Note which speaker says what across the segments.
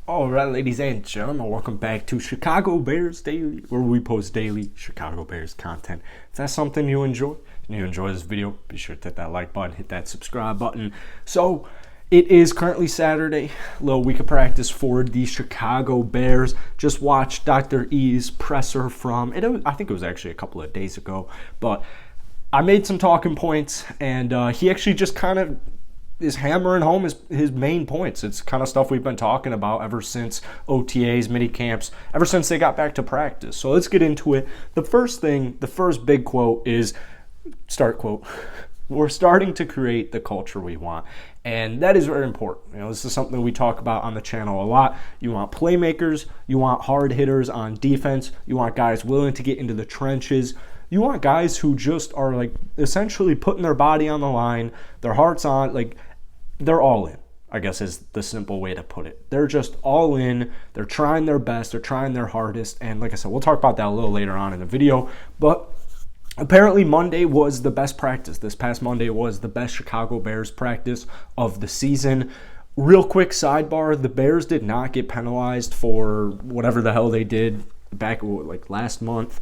Speaker 1: All right, ladies and gentlemen, welcome back to Chicago Bears Daily, where we post daily Chicago Bears content. If that's something you enjoy, and you enjoy this video, be sure to hit that like button, hit that subscribe button. So, it is currently Saturday, a little week of practice for the Chicago Bears. Just watched Dr. E's presser from, I think it was actually a couple of days ago, but I made some talking points, and he actually just kind of is hammering home his main points. It's kind of stuff we've been talking about ever since OTAs, mini camps, ever since they got back to practice. So let's get into it. The first big quote is, we're starting to create the culture we want. And that is very important. This is something we talk about on the channel a lot. You want playmakers, you want hard hitters on defense, you want guys willing to get into the trenches. You want guys who just are like essentially putting their body on the line, their hearts on, like they're all in, I guess is the simple way to put it. They're just all in. They're trying their best. They're trying their hardest. And like I said, we'll talk about that a little later on in the video. But apparently Monday was the best practice. This past Monday was the best Chicago Bears practice of the season. Real quick sidebar, the Bears did not get penalized for whatever the hell they did back like last month.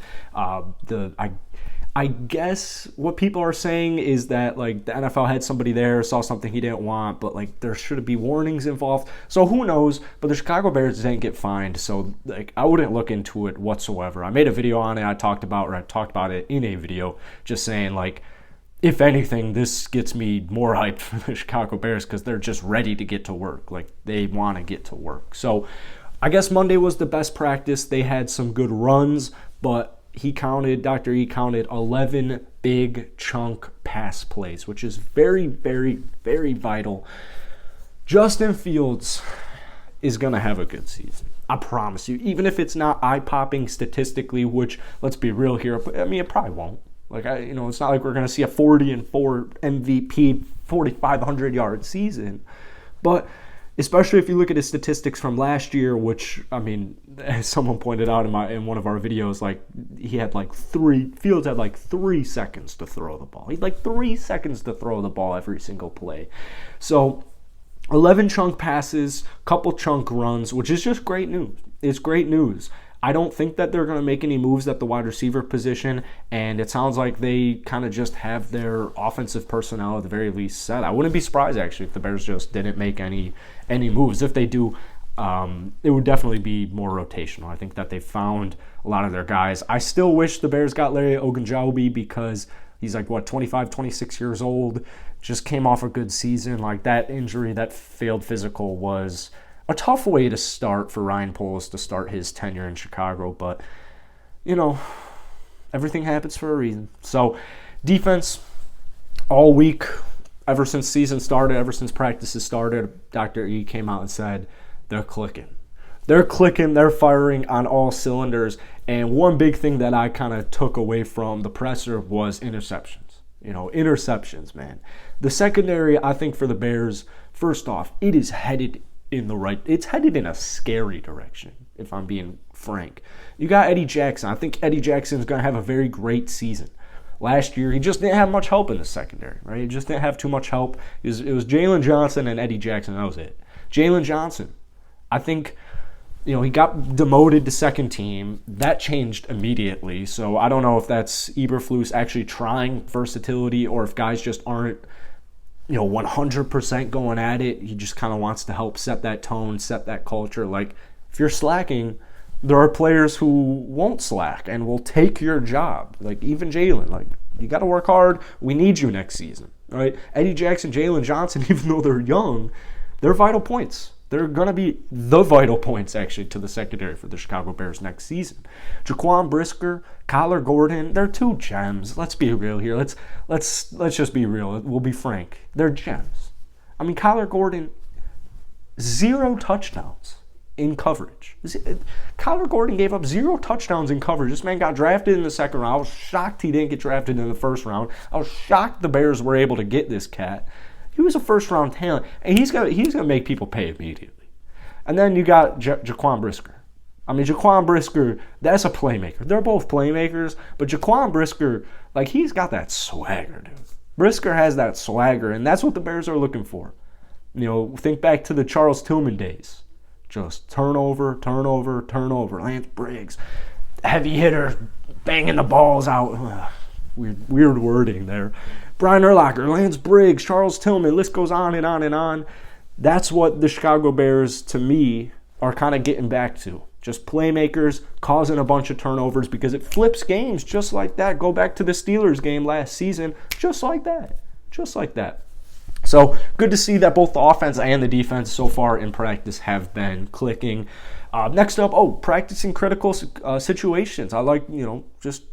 Speaker 1: I guess what people are saying is that like the NFL had somebody there, saw something he didn't want, but like there should be warnings involved. So who knows? But the Chicago Bears didn't get fined, so like I wouldn't look into it whatsoever. I made a video on it. I talked about it in a video, just saying like, if anything, this gets me more hyped for the Chicago Bears because they're just ready to get to work. Like they want to get to work. So I guess Monday was the best practice. They had some good runs, but Dr. E counted 11 big chunk pass plays, which is very, very, very vital. Justin Fields is going to have a good season. I promise you. Even if it's not eye-popping statistically, which, let's be real here, I mean, it probably won't. Like, it's not like we're going to see a 40-4 MVP, 4,500-yard season. But especially if you look at his statistics from last year, which, I mean, as someone pointed out in one of our videos, like Fields had like 3 seconds to throw the ball. He had like 3 seconds to throw the ball every single play. So 11 chunk passes, couple chunk runs, which is just great news. It's great news. I don't think that they're going to make any moves at the wide receiver position, and it sounds like they kind of just have their offensive personnel at the very least set. I wouldn't be surprised, actually, if the Bears just didn't make any moves. If they do, it would definitely be more rotational. I think that they found a lot of their guys. I still wish the Bears got Larry Ogunjobi because he's like, 25, 26 years old, just came off a good season. Like that injury, that failed physical was a tough way to start for Ryan Poles to start his tenure in Chicago, but, everything happens for a reason. So, defense, all week, ever since season started, ever since practices started, Dr. E came out and said, they're clicking. They're clicking, they're firing on all cylinders, and one big thing that I kind of took away from the presser was interceptions. Interceptions, man. The secondary, I think, for the Bears, first off, it's headed in a scary direction, if I'm being frank. You got Eddie Jackson. I think Eddie Jackson is going to have a very great season. Last year, he just didn't have much help in the secondary, right? He just didn't have too much help. It was Jalen Johnson and Eddie Jackson. That was it. Jalen Johnson, I think, he got demoted to second team. That changed immediately. So I don't know if that's Eberflus actually trying versatility or if guys just aren't 100% going at it. He just kind of wants to help set that tone, set that culture. Like, if you're slacking, there are players who won't slack and will take your job. Like, even Jalen. Like, you got to work hard. We need you next season. All right? Eddie Jackson, Jalen Johnson, even though they're young, they're vital points. They're going to be the vital points, actually, to the secondary for the Chicago Bears next season. Jaquan Brisker, Kyler Gordon, they're two gems. Let's be real here. Let's just be real. We'll be frank. They're gems. I mean, Kyler Gordon, 0 touchdowns in coverage. Kyler Gordon gave up 0 touchdowns in coverage. This man got drafted in the second round. I was shocked he didn't get drafted in the first round. I was shocked the Bears were able to get this cat. He was a first-round talent, and he's gonna make people pay immediately. And then you got Jaquan Brisker. I mean, Jaquan Brisker, that's a playmaker. They're both playmakers, but Jaquan Brisker, like, he's got that swagger, dude. Brisker has that swagger, and that's what the Bears are looking for. Think back to the Charles Tillman days. Just turnover, turnover, turnover. Lance Briggs, heavy hitter, banging the balls out. Weird wording there. Brian Urlacher, Lance Briggs, Charles Tillman, list goes on and on and on. That's what the Chicago Bears, to me, are kind of getting back to. Just playmakers causing a bunch of turnovers because it flips games just like that. Go back to the Steelers game last season, just like that. Just like that. So good to see that both the offense and the defense so far in practice have been clicking. Next up, practicing critical situations. I like, just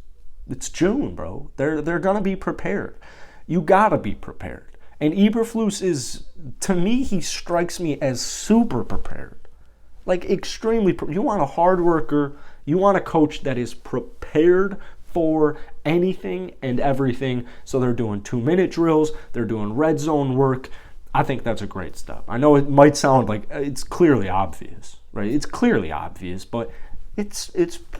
Speaker 1: it's June, bro. They're going to be prepared. You got to be prepared. And Eberflus is, to me, he strikes me as super prepared. Like extremely, you want a hard worker, you want a coach that is prepared for anything and everything. So they're doing 2-minute drills, they're doing red zone work. I think that's a great step. I know it might sound like it's clearly obvious, right? It's clearly obvious, but it's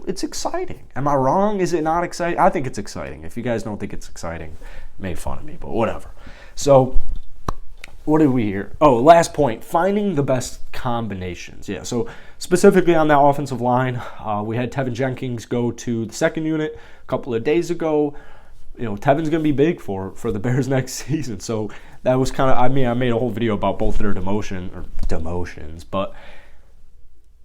Speaker 1: exciting. Am I wrong? Is it not exciting? I think it's exciting. If you guys don't think it's exciting, make fun of me, but whatever. So what did we hear? Oh, last point, finding the best combinations. Yeah, so specifically on that offensive line, we had Tevin Jenkins go to the second unit a couple of days ago. Tevin's going to be big for the Bears next season. So that was kind of, I made a whole video about both their demotions, but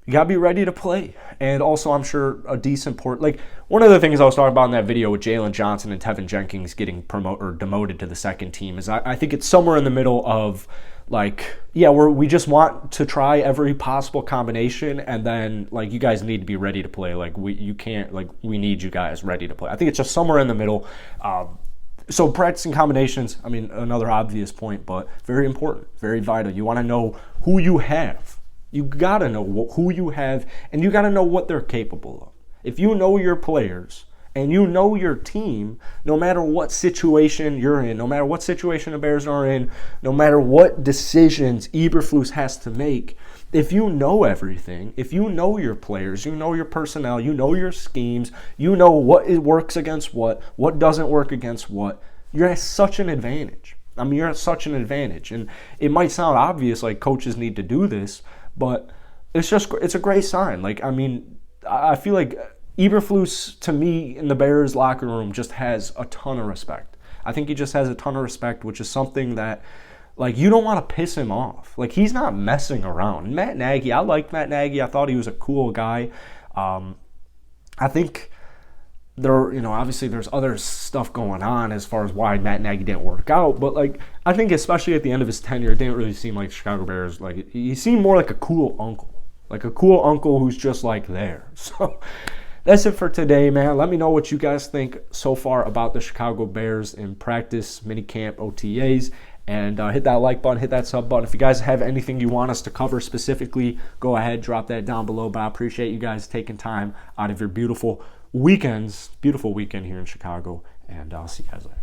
Speaker 1: you got to be ready to play. And also, I'm sure a decent port. Like, one of the things I was talking about in that video with Jalen Johnson and Tevin Jenkins getting promoted or demoted to the second team is I think it's somewhere in the middle of, like, yeah, we just want to try every possible combination, and then, like, you guys need to be ready to play. Like, we need you guys ready to play. I think it's just somewhere in the middle. So practicing combinations, another obvious point, but very important, very vital. You want to know who you have. You got to know who you have, and you got to know what they're capable of. If you know your players and you know your team, no matter what situation you're in, no matter what situation the Bears are in, no matter what decisions Eberflus has to make, if you know everything, if you know your players, you know your personnel, you know your schemes, you know what works against what doesn't work against what, you're at such an advantage. You're at such an advantage. And it might sound obvious, like coaches need to do this, but it's a great sign. I feel like Eberflus, to me, in the Bears locker room, just has a ton of respect. I think he just has a ton of respect, which is something that, like, you don't want to piss him off. Like, he's not messing around. Matt Nagy, I liked Matt Nagy. I thought he was a cool guy. I think obviously there's other stuff going on as far as why Matt Nagy didn't work out, but, like, I think especially at the end of his tenure, it didn't really seem like the Chicago Bears, like, he seemed more like a cool uncle who's just, like, there. So that's it for today, man. Let me know what you guys think so far about the Chicago Bears in practice, minicamp, OTAs, and hit that like button, hit that sub button. If you guys have anything you want us to cover specifically, go ahead, drop that down below. But I appreciate you guys taking time out of your beautiful weekend here in Chicago, and I'll see you guys later.